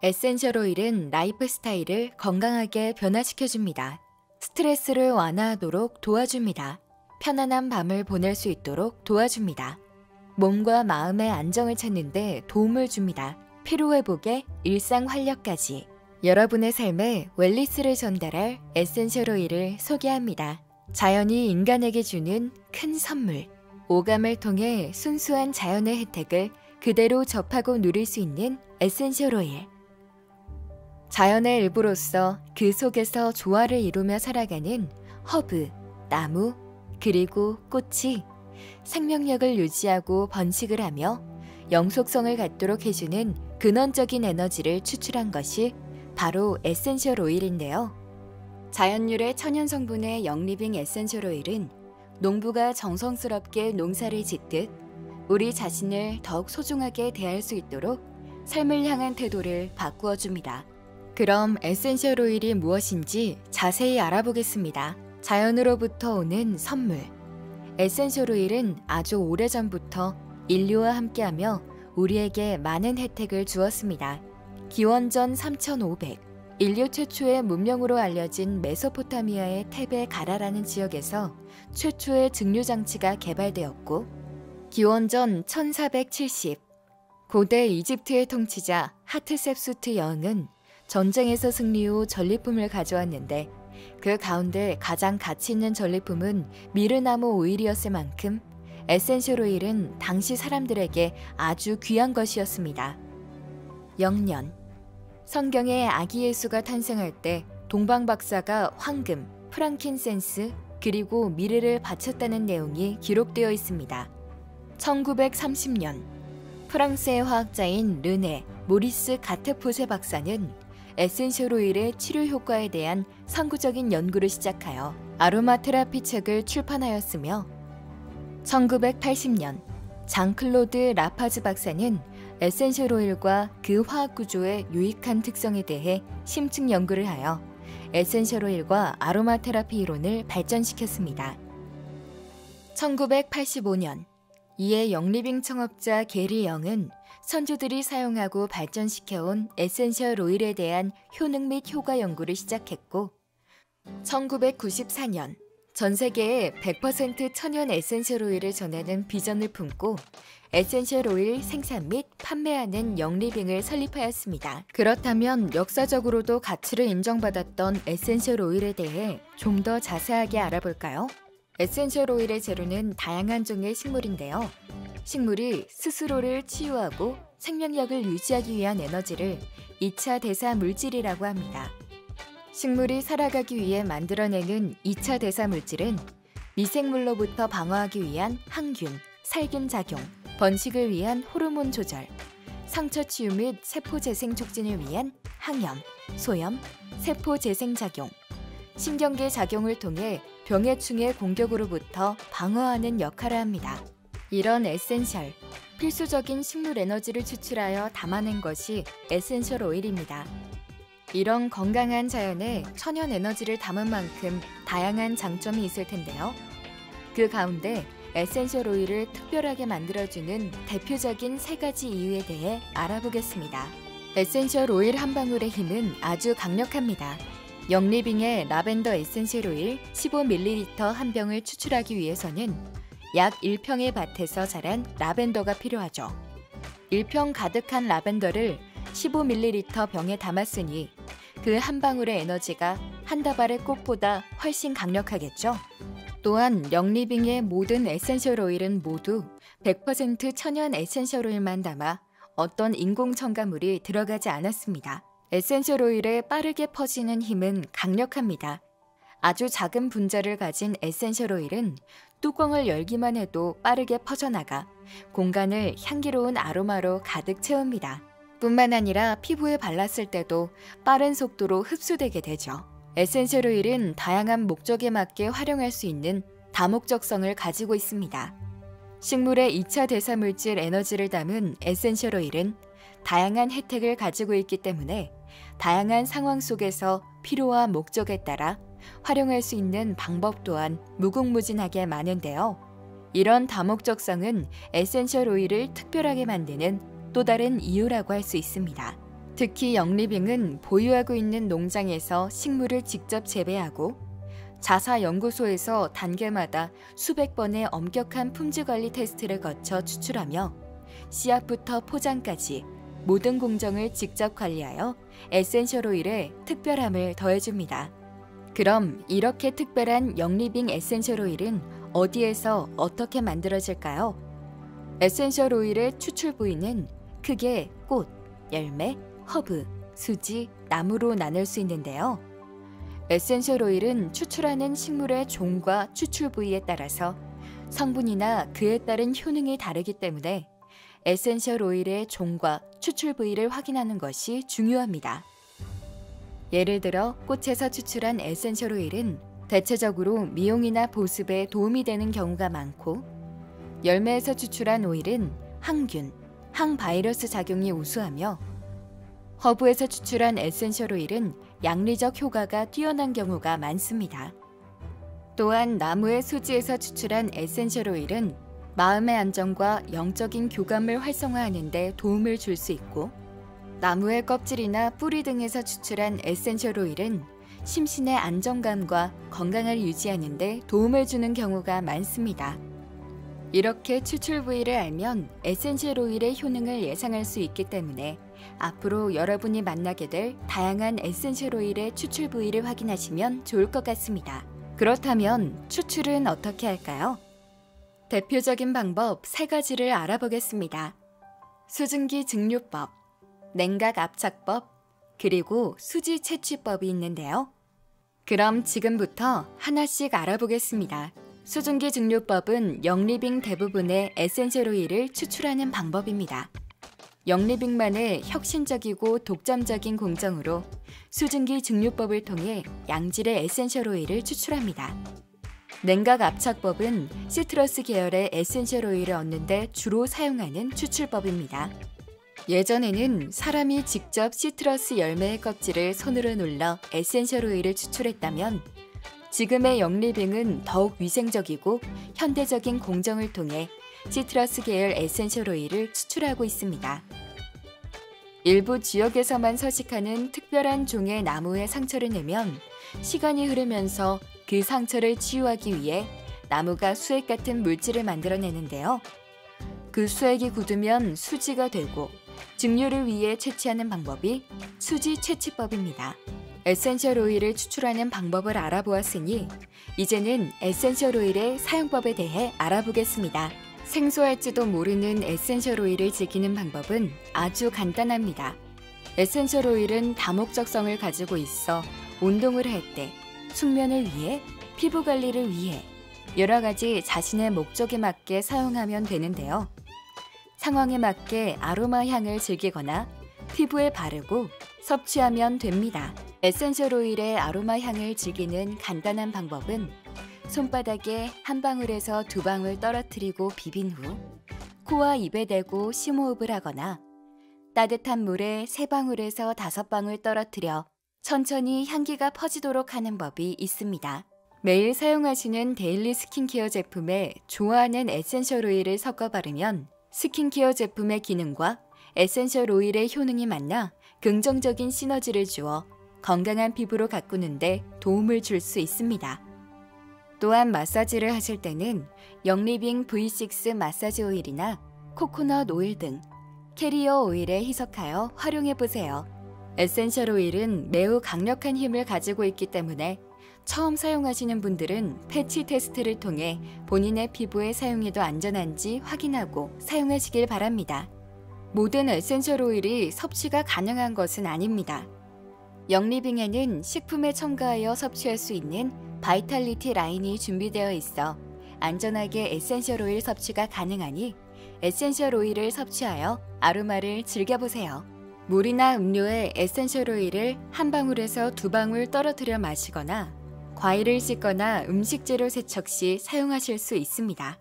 에센셜 오일은 라이프 스타일을 건강하게 변화시켜줍니다. 스트레스를 완화하도록 도와줍니다. 편안한 밤을 보낼 수 있도록 도와줍니다. 몸과 마음의 안정을 찾는 데 도움을 줍니다. 피로회복에 일상 활력까지. 여러분의 삶에 웰니스를 전달할 에센셜 오일을 소개합니다. 자연이 인간에게 주는 큰 선물. 오감을 통해 순수한 자연의 혜택을 그대로 접하고 누릴 수 있는 에센셜 오일. 자연의 일부로서 그 속에서 조화를 이루며 살아가는 허브, 나무, 그리고 꽃이 생명력을 유지하고 번식을 하며 영속성을 갖도록 해주는 근원적인 에너지를 추출한 것이 바로 에센셜 오일인데요. 자연유래 천연 성분의 영리빙 에센셜 오일은 농부가 정성스럽게 농사를 짓듯 우리 자신을 더욱 소중하게 대할 수 있도록 삶을 향한 태도를 바꾸어 줍니다. 그럼 에센셜 오일이 무엇인지 자세히 알아보겠습니다. 자연으로부터 오는 선물. 에센셜 오일은 아주 오래전부터 인류와 함께하며 우리에게 많은 혜택을 주었습니다. 기원전 3500, 인류 최초의 문명으로 알려진 메소포타미아의 테베 가라라는 지역에서 최초의 증류장치가 개발되었고, 기원전 1470, 고대 이집트의 통치자 하트셉수트 여왕은 전쟁에서 승리 후 전리품을 가져왔는데 그 가운데 가장 가치 있는 전리품은 미르나무 오일이었을 만큼 에센셜 오일은 당시 사람들에게 아주 귀한 것이었습니다. 영년, 성경에 아기 예수가 탄생할 때 동방 박사가 황금, 프랑킨센스, 그리고 미르를 바쳤다는 내용이 기록되어 있습니다. 1930년, 프랑스의 화학자인 르네 모리스 가테포세 박사는 에센셜 오일의 치료 효과에 대한 선구적인 연구를 시작하여 아로마 테라피 책을 출판하였으며 1980년 장클로드 라파즈 박사는 에센셜 오일과 그 화학 구조의 유익한 특성에 대해 심층 연구를 하여 에센셜 오일과 아로마 테라피 이론을 발전시켰습니다. 1985년 이에 영리빙 청업자 게리 영은 선조들이 사용하고 발전시켜온 에센셜 오일에 대한 효능 및 효과 연구를 시작했고 1994년 전 세계에 100% 천연 에센셜 오일을 전하는 비전을 품고 에센셜 오일 생산 및 판매하는 영리빙을 설립하였습니다. 그렇다면 역사적으로도 가치를 인정받았던 에센셜 오일에 대해 좀 더 자세하게 알아볼까요? 에센셜 오일의 재료는 다양한 종의 식물인데요. 식물이 스스로를 치유하고 생명력을 유지하기 위한 에너지를 2차 대사 물질이라고 합니다. 식물이 살아가기 위해 만들어내는 2차 대사 물질은 미생물로부터 방어하기 위한 항균, 살균 작용, 번식을 위한 호르몬 조절, 상처 치유 및 세포 재생 촉진을 위한 항염, 소염, 세포 재생 작용, 신경계 작용을 통해 병해충의 공격으로부터 방어하는 역할을 합니다. 이런 에센셜, 필수적인 식물 에너지를 추출하여 담아낸 것이 에센셜 오일입니다. 이런 건강한 자연에 천연 에너지를 담은 만큼 다양한 장점이 있을 텐데요. 그 가운데 에센셜 오일을 특별하게 만들어주는 대표적인 3가지 이유에 대해 알아보겠습니다. 에센셜 오일 한 방울의 힘은 아주 강력합니다. 영리빙의 라벤더 에센셜 오일 15ml 한 병을 추출하기 위해서는 약 1평의 밭에서 자란 라벤더가 필요하죠. 1평 가득한 라벤더를 15ml 병에 담았으니 그 한 방울의 에너지가 한 다발의 꽃보다 훨씬 강력하겠죠. 또한 영리빙의 모든 에센셜 오일은 모두 100% 천연 에센셜 오일만 담아 어떤 인공 첨가물이 들어가지 않았습니다. 에센셜 오일의 빠르게 퍼지는 힘은 강력합니다. 아주 작은 분자를 가진 에센셜 오일은 뚜껑을 열기만 해도 빠르게 퍼져나가 공간을 향기로운 아로마로 가득 채웁니다. 뿐만 아니라 피부에 발랐을 때도 빠른 속도로 흡수되게 되죠. 에센셜 오일은 다양한 목적에 맞게 활용할 수 있는 다목적성을 가지고 있습니다. 식물의 2차 대사 물질 에너지를 담은 에센셜 오일은 다양한 혜택을 가지고 있기 때문에 다양한 상황 속에서 필요와 목적에 따라 활용할 수 있는 방법 또한 무궁무진하게 많은데요. 이런 다목적성은 에센셜 오일을 특별하게 만드는 또 다른 이유라고 할 수 있습니다. 특히 영리빙은 보유하고 있는 농장에서 식물을 직접 재배하고 자사연구소에서 단계마다 수백 번의 엄격한 품질관리 테스트를 거쳐 추출하며 씨앗부터 포장까지 모든 공정을 직접 관리하여 에센셜 오일에 특별함을 더해줍니다. 그럼 이렇게 특별한 영리빙 에센셜 오일은 어디에서 어떻게 만들어질까요? 에센셜 오일의 추출 부위는 크게 꽃, 열매, 허브, 수지, 나무로 나눌 수 있는데요. 에센셜 오일은 추출하는 식물의 종과 추출 부위에 따라서 성분이나 그에 따른 효능이 다르기 때문에 에센셜 오일의 종과 추출 부위를 확인하는 것이 중요합니다. 예를 들어 꽃에서 추출한 에센셜 오일은 대체적으로 미용이나 보습에 도움이 되는 경우가 많고, 열매에서 추출한 오일은 항균, 항바이러스 작용이 우수하며, 허브에서 추출한 에센셜 오일은 양리적 효과가 뛰어난 경우가 많습니다. 또한 나무의 수지에서 추출한 에센셜 오일은 마음의 안정과 영적인 교감을 활성화하는 데 도움을 줄 수 있고, 나무의 껍질이나 뿌리 등에서 추출한 에센셜 오일은 심신의 안정감과 건강을 유지하는 데 도움을 주는 경우가 많습니다. 이렇게 추출 부위를 알면 에센셜 오일의 효능을 예상할 수 있기 때문에 앞으로 여러분이 만나게 될 다양한 에센셜 오일의 추출 부위를 확인하시면 좋을 것 같습니다. 그렇다면 추출은 어떻게 할까요? 대표적인 방법 3가지를 알아보겠습니다. 수증기 증류법, 냉각 압착법, 그리고 수지 채취법이 있는데요. 그럼 지금부터 하나씩 알아보겠습니다. 수증기 증류법은 영리빙 대부분의 에센셜 오일을 추출하는 방법입니다. 영리빙만의 혁신적이고 독점적인 공정으로 수증기 증류법을 통해 양질의 에센셜 오일을 추출합니다. 냉각 압착법은 시트러스 계열의 에센셜 오일을 얻는 데 주로 사용하는 추출법입니다. 예전에는 사람이 직접 시트러스 열매의 껍질을 손으로 눌러 에센셜 오일을 추출했다면, 지금의 영리빙은 더욱 위생적이고 현대적인 공정을 통해 시트러스 계열 에센셜 오일을 추출하고 있습니다. 일부 지역에서만 서식하는 특별한 종의 나무에 상처를 내면 시간이 흐르면서 그 상처를 치유하기 위해 나무가 수액 같은 물질을 만들어내는데요. 그 수액이 굳으면 수지가 되고 증류를 위해 채취하는 방법이 수지 채취법입니다. 에센셜 오일을 추출하는 방법을 알아보았으니 이제는 에센셜 오일의 사용법에 대해 알아보겠습니다. 생소할지도 모르는 에센셜 오일을 즐기는 방법은 아주 간단합니다. 에센셜 오일은 다목적성을 가지고 있어 운동을 할 때, 숙면을 위해, 피부 관리를 위해 여러 가지 자신의 목적에 맞게 사용하면 되는데요. 상황에 맞게 아로마 향을 즐기거나 피부에 바르고 섭취하면 됩니다. 에센셜 오일의 아로마 향을 즐기는 간단한 방법은 손바닥에 한 방울에서 2방울 떨어뜨리고 비빈 후 코와 입에 대고 심호흡을 하거나 따뜻한 물에 3방울에서 5방울 떨어뜨려 천천히 향기가 퍼지도록 하는 법이 있습니다. 매일 사용하시는 데일리 스킨케어 제품에 좋아하는 에센셜 오일을 섞어 바르면 스킨케어 제품의 기능과 에센셜 오일의 효능이 만나 긍정적인 시너지를 주어 건강한 피부로 가꾸는 데 도움을 줄 수 있습니다. 또한 마사지를 하실 때는 영리빙 V6 마사지 오일이나 코코넛 오일 등 캐리어 오일에 희석하여 활용해보세요. 에센셜 오일은 매우 강력한 힘을 가지고 있기 때문에 처음 사용하시는 분들은 패치 테스트를 통해 본인의 피부에 사용해도 안전한지 확인하고 사용하시길 바랍니다. 모든 에센셜 오일이 섭취가 가능한 것은 아닙니다. 영리빙에는 식품에 첨가하여 섭취할 수 있는 바이탈리티 라인이 준비되어 있어 안전하게 에센셜 오일 섭취가 가능하니 에센셜 오일을 섭취하여 아로마를 즐겨보세요. 물이나 음료에 에센셜 오일을 1방울에서 2방울 떨어뜨려 마시거나 과일을 씻거나 음식재료 세척 시 사용하실 수 있습니다.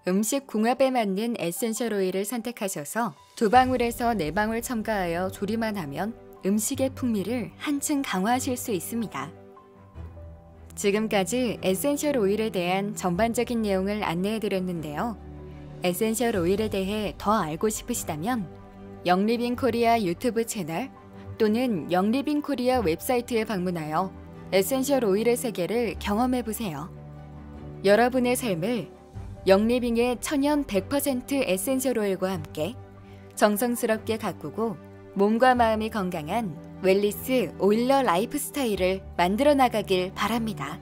음식 궁합에 맞는 에센셜 오일을 선택하셔서 2방울에서 4방울 첨가하여 조리만 하면 음식의 풍미를 한층 강화하실 수 있습니다. 지금까지 에센셜 오일에 대한 전반적인 내용을 안내해드렸는데요. 에센셜 오일에 대해 더 알고 싶으시다면 영리빙 코리아 유튜브 채널 또는 영리빙 코리아 웹사이트에 방문하여 에센셜 오일의 세계를 경험해보세요. 여러분의 삶을 영리빙의 천연 100% 에센셜 오일과 함께 정성스럽게 가꾸고 몸과 마음이 건강한 웰리스 오일러 라이프 스타일을 만들어 나가길 바랍니다.